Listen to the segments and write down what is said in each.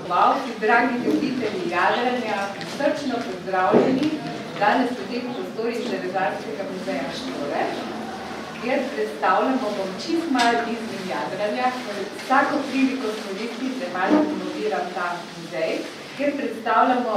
Hvala, dragi ljubitelji jadranja, srčno pozdravljeni danes v teh prostorih Železarskega muzeja Štore, kjer predstavljamo bom čist malo izven jadranja, ker vsako priliko smo rekli, da malo promoviram ta muzej, kjer predstavljamo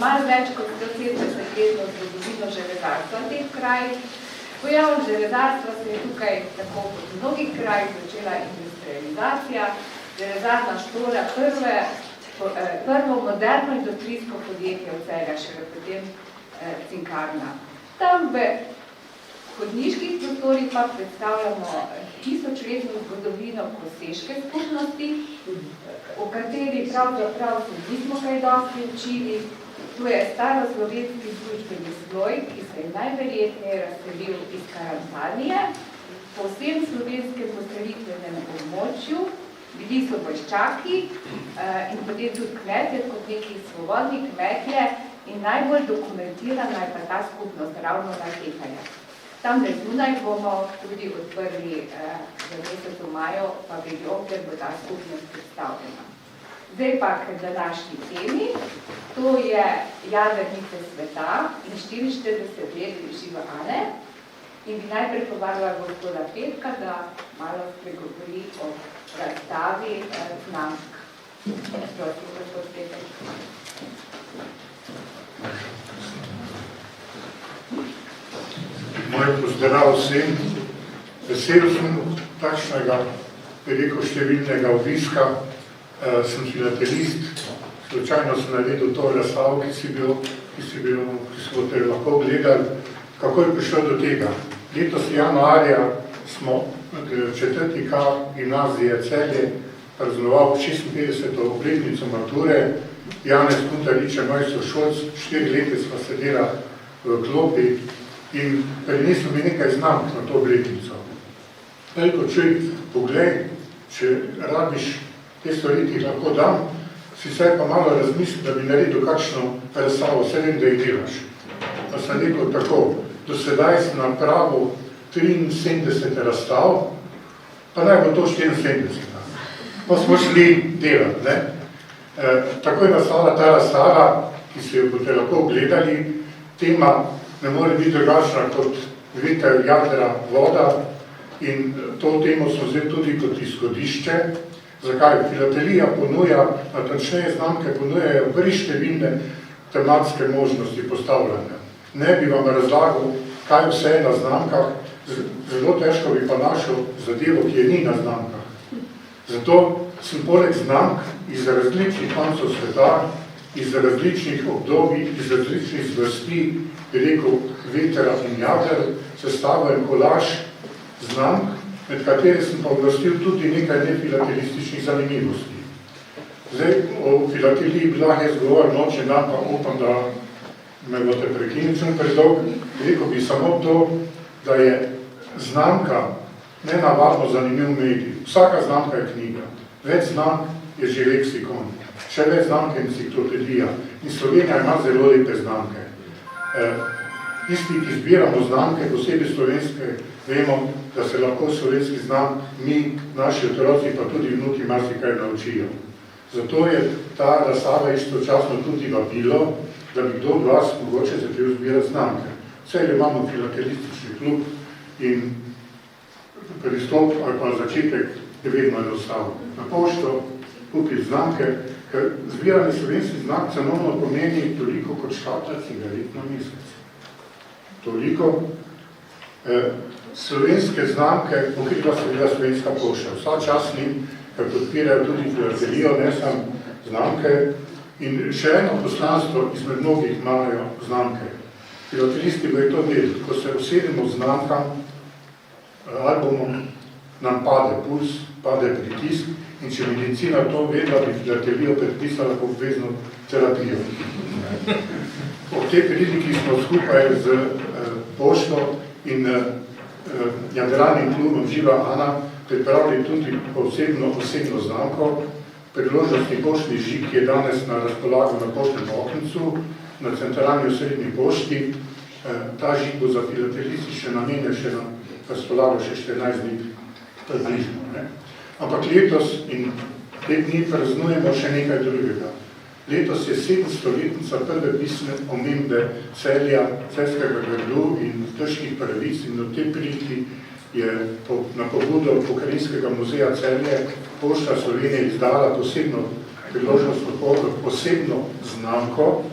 malo več kot 170-letno zgodovino železarstva v teh krajih. Pojav železarstva se je tukaj, tako kot v mnogih krajih, začela industrializacija. Železarna Štora, prvo moderno industrijsko podjetje v Celju, še potem cinkarna. Tam v hodniških prostorih pa predstavljamo tisočletno zgodovino koseške skupnosti, o kateri pravzaprav se nismo kaj dosti učili. Tu je staroslovenski družbeni sloj, ki se je najverjetneje razselil iz Karantanije, po vsem slovenskem poselitvenem območju. Bili so vojščaki in potem tudi kmetje, kot neki svobodni kmetje, in najbolj dokumentirana je pa ta skupnost ravno na Teharju. Tam zunaj bomo tudi odprli v mesecu maju paviljon, kjer bo ta skupnost predstavljena. Zdaj pa k današnji temi, to je Jadrnice sveta in 44 let živa Ane. In bi najprej povabila gospoda Petka, da malo spregovori o razstavi znamk. Prosim, gospod Petek. Moj pozdrav vsem. Vesel sem takšnega, veliko številnega obiska. Sem filatelist. Slučajno sem naredil to razstavo, ki smo te lahko gledali. Kako je prišlo do tega? Letos januarja smo 4. K gimnazije Celje praznoval 56. obletnico mature. Janez Kuntarič, moj sošolc, 4 leta sva sedela v klopi in prinesel mi nekaj znamk na to obletnico. Veliko čuj, poglej, če rabiš te stvari, ti lahko dam, si saj pa malo razmisli, da bi naredil kakšno razstavo, vse vem, da jih delaš. Pa sem rekel tako, do sedaj sem napravil 73 razstav, pa naj bo to 74. Pa smo šli delati, ne? Tako je nastala ta razstava, ki se jo boste lahko gledali. Tema ne more biti drugačna kot veter, jadra, voda in to temo smo vzeli tudi kot izhodišče. Zakaj? Filatelija ponuja, natančneje znamke ponujajo številne tematske možnosti postavljanja. Ne bi vam razlagal, kaj vse je na znamkah, zelo težko bi pa našel zadevo, ki je ni na znamkah. Zato sem poleg znamk iz različnih koncev sveta, iz različnih obdobij, iz različnih zvrsti, bi rekel, vetera in jader, sestavljen kolaž znamk, med kateri sem pa uvrstil tudi nekaj nefilatelističnih zanimivosti. Zdaj, o filateliji bila jaz govor noče dan, pa upam, da me boste prekinili, sem predolg. Rekel bi samo to, da je znamka nenavadno zanimiv medij. Vsaka znamka je knjiga. Več znamk je že leksikon. Še več znamk je enciklopedija. In Slovenija ima zelo lepe znamke. Tisti, ki zbiramo znamke, posebej slovenske, vemo, da se lahko slovenski znamk mi, naši otroci, pa tudi vnuki marsikaj naučijo. Zato je ta razstava istočasno tudi vabilo, da bi kdo od vas mogoče začel zbirati znamke. Vse imamo filatelistični klub in pristop ali pa začetek je vedno enostavno. Na pošto kupiti znamke, ker zbiranje slovenskih znamk cenovno pomeni toliko kot škatla cigaret na mesec. Toliko. Slovenske znamke pokriva seveda Slovenska pošta. Vsa čas njim, ker podpirajo tudi filatelijo, ne samo znamke. In še eno poslanstvo izmed mnogih imajo znamke. Filatelisti bojo to vedeti, ko se usedemo z znamkam, albumom, nam pade puls, pade pritisk in če medicina to vedela, bi filatelijo predpisala po obvezno terapijo. Ob tej priliki smo skupaj z pošto in jadralnim klubom Živa Ana pripravili tudi osebno znamko, priložnostni poštni žig, ki je danes na razpolago na poštnem oknicu, na centralni osrednji pošti. Ta žig bo za filatelistične namene še na razpolago še 14 dni približno. Ampak letos in te dni praznujemo še nekaj drugega. Letos je 700-letnica prve pisne omembe Celja, Celjskega gradu in Trških pravic in v tej priliki je na pobudo Pokrajinskega muzeja Celje Pošta Slovenije izdala posebno posebno znamko,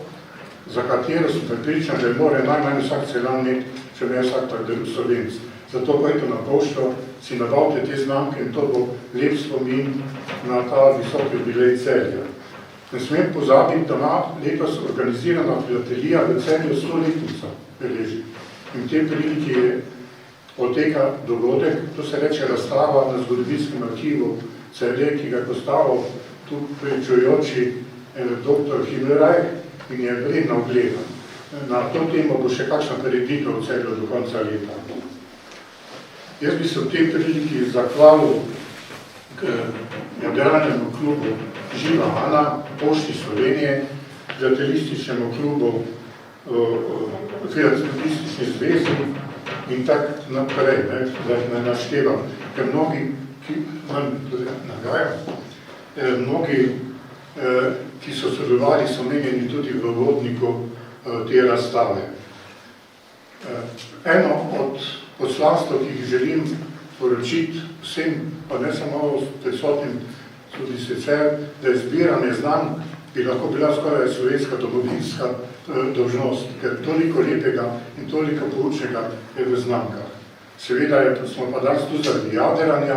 za katero sem pripričan, da mora najmanj vsak Celjan imeti, če ne vsak tak Slovenc. Zato pojte na pošto, si nabavite te znamke in to bo lep spomin na ta visoki jubilej Celja. Ne smem pozabiti, da ima letos organizirana filatelija v Celju 100-letnico beleži. In v tej priliki je poteka dogodek, to se reče razstava na zgodovinskem arhivu Celje, ki ga je postavil tu pričujoči dr. Himmelreich in je vredno ogleda. Na to temo bo še kakšna prireditev v Celju do konca leta. Jaz bi se v tej priliki zahvalil k jadralnemu klubu Živa Ana, Pošti Slovenije, filatelističnemu klubu, filatelistični zvezi in tak naprej, da ne naštevam, ker mnogi, ki so sodelovali, so omenjeni tudi v vodniku te razstave. Eno od poslanstv, ki jih želim poročiti vsem, pa ne samo prisotnim, tudi sicer, da je zbiranje znanj bi lahko bila skoraj slovenska domovinska dolžnost, ker toliko lepega in toliko poučnega je v znamkah. Seveda smo pa danes tu zaradi jadranya,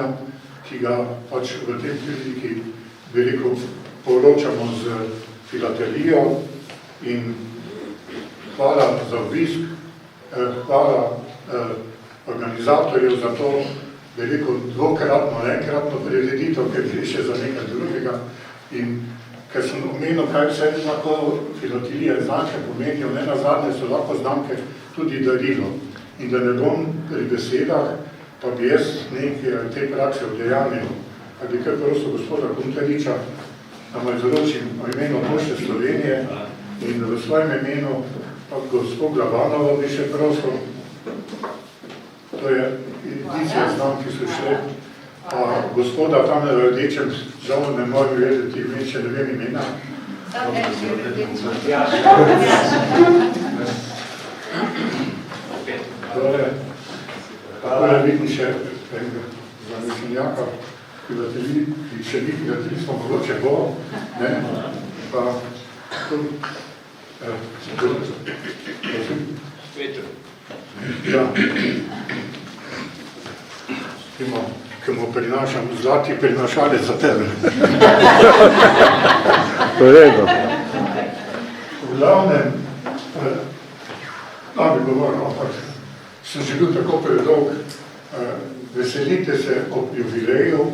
ki ga pač v tem priliki veliko poročamo z filatelijo in hvala za obisk, hvala organizatorjev za to veliko dvokratno, enkratno prireditev, ker gre še za nekaj drugega. In ker sem omenil, kaj vse lahko filatelija znamke pomenijo, ne nazadnje so lahko znamke tudi darilo. In da ne bom pri besedah, pa bi jaz nekaj te prakse vdejanil, pa bi kar prosil gospoda Kuntariča, da mu izročim o imenu Pošte Slovenije in v svojem imenu pa gospod Glavanova bi še prosil. To je edicija znamki so šle. Gospoda tam na rdečem, žal ne morem vedeti, če ne vem imena. Tako je vidim še enega zamišljenjaka, ki še ni filateljstvo, mogoče bo, ne, pa tu, ja, ki mu prinašam zlati prinašalec za tebe. V redu. V glavnem, da bi govoril, ampak sem že bil tako predolg, veselite se ob jubileju,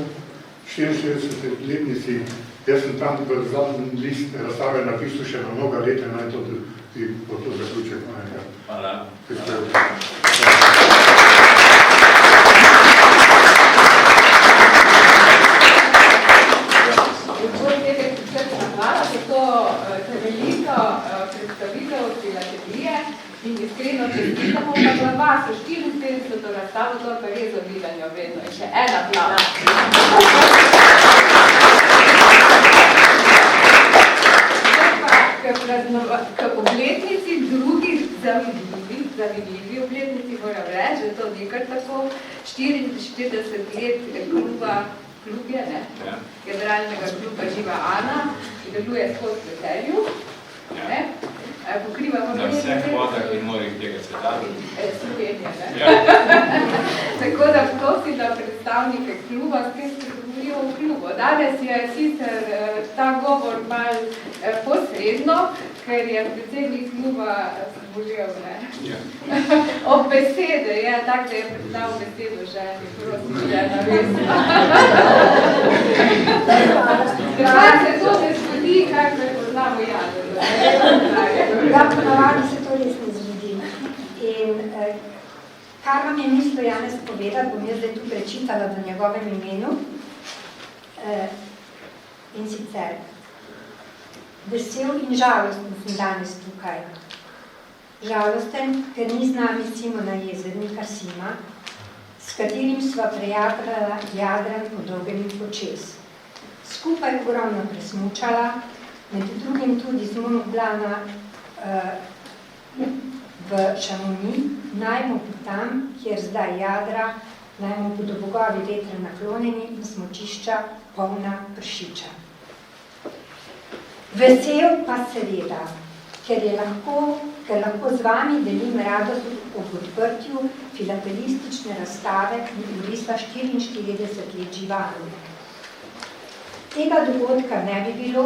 64-letnici, jaz sem tam v zadnjem list razstave napisal še na mnoga leta, naj to tudi bo to zaključek. Hvala. In iskreno čestitamo, pa za vas v 54. razstavo to pa res obilanjo vedno. In še ena plava. K obletnici drugih zavidljivi obletnici moram reči, da to ni kar tako 44 let klub je, ne? Jadralnega kluba Živa Ana, ki deluje skod v Celju. Ne? Pokrivamo na vseh vodah in morih tega sveta. Slovenije, ne? Tako da prosim, da predstavnike kluba spet spregovorijo v klubu. Danes je sicer ta govor mal posredno, ker je predsednik kluba zbolel, ne? Ob besede je, tak, da je predal besedo ženi, prosim, žena, res. Kaj se to ne zgodi, kaj prepoznamo jadro? Ja, ponavadi se to res ne zgodi. In kar vam je mislil Janez povedati, bom jaz zdaj tu prečitala v njegovem imenu. In sicer, vesel in žalosten sem danes tukaj. Žalosten, ker ni z nami Simona Jezernika Sima, s katerim sva prijateljala Jadran po dolgem in počes. skupaj ogromno presmučala, med drugim tudi z Monoblana v Šamoni, najmo tam, kjer zdaj jadra, najmo bodo bogovi vetra naklonjeni in smučišča polna pršiča. Vesel pa seveda, ker lahko z vami delim radost ob odprtju filatelistične razstave Jurisa 44 let živali. Tega dogodka ne bi bilo,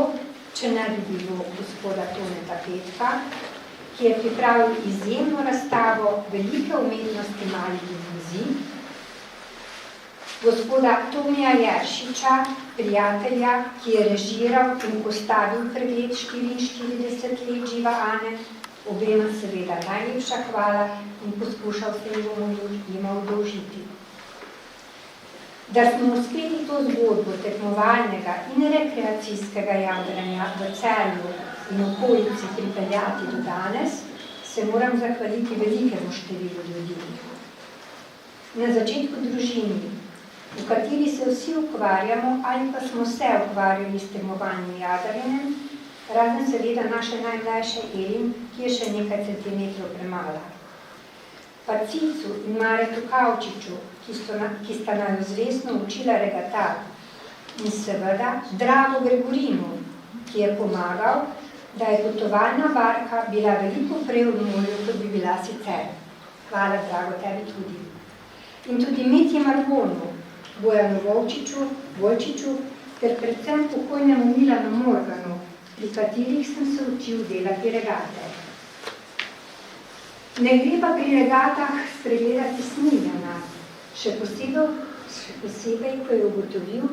če ne bi bilo gospoda Toneta Petka, ki je pripravil izjemno razstavo velike umetnosti malih dimenzij, gospoda Tomija Jeršiča, prijatelja, ki je režiral in postavil pregled 44 let živa Ane, obema seveda najlepša hvala in poskušal se jima udolžiti. Da smo uspeli to zgodbo tekmovalnega in rekreacijskega jadranja v Celju in okolici pripeljati do danes, se moram zahvaliti velikemu številu ljudi. Na začetku družini, v kateri se vsi ukvarjamo ali pa smo se ukvarjali s tekmovanjem jadranjem, razen seveda naše najmlajše Elin, ki je še nekaj centimetrov premala. Pa Cicu in Maretu Kavčiču, ki sta naju zvestno učila regatat, in seveda Drago Gregorinu, ki je pomagal, da je potovalna barka bila veliko prej v morju, kot bi bila sicer. Hvala, Drago, tebi tudi. In tudi Mitji Margonu, Bojanu Volčiču, ter predvsem pokojnemu Milanu Morganu, pri katerih sem se učil delati regate. Ne gre pa pri regatah spregledati Smiljana, še posebej, ko je ugotovil,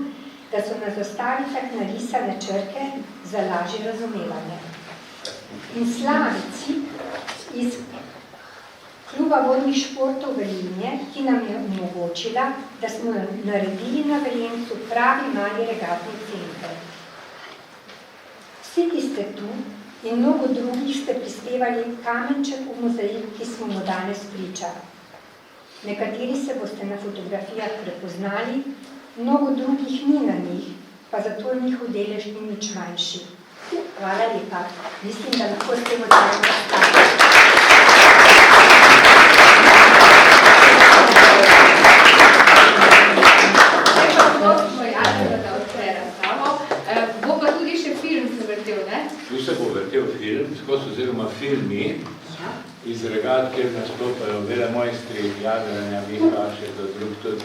da so na zastavicah narisane črke za lažje razumevanje. In Slavici iz Kluba vodnih športov Velinje, ki nam je omogočila, da smo naredili na Velencu pravi mali regatni center. Vsi, ki ste tu in mnogo drugih, ste prispevali kamenček v mozaik, ki smo mu danes priča. Nekateri se boste na fotografijah prepoznali, mnogo drugih ni na njih, pa zato njihov delež ni nič manjši. Hvala lepa. Mislim, da lahko s tem odstavljamo nastaviti. Tu se bo vrtel film, skozi oziroma filmi iz regat, kjer nastopajo velemojstri jadranja, Miha, še to drug tudi.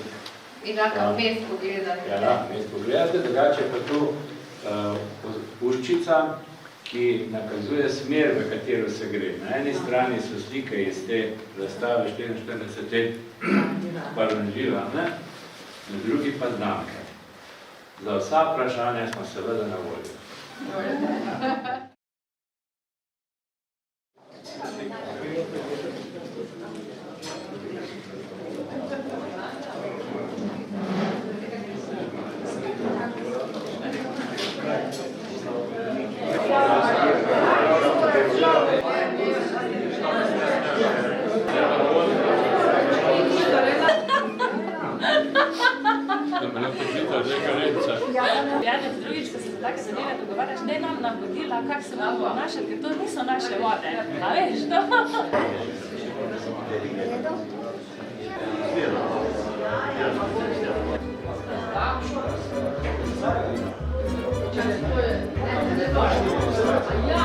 In nekaj mest pogledate. Ja, mest pogledate, drugače pa tu puščica, ki nakazuje smer, v katero se gre. Na eni strani so slike iz te razstave 44 let Parvanživa, na drugi pa znamke. Za vsa vprašanja smo seveda na voljo. Janez, drugič, ko se za take zadeve dogovarjaš, daj nam navodila, kak se nam ponašati, ker to niso naše vode. A veš to? Ja,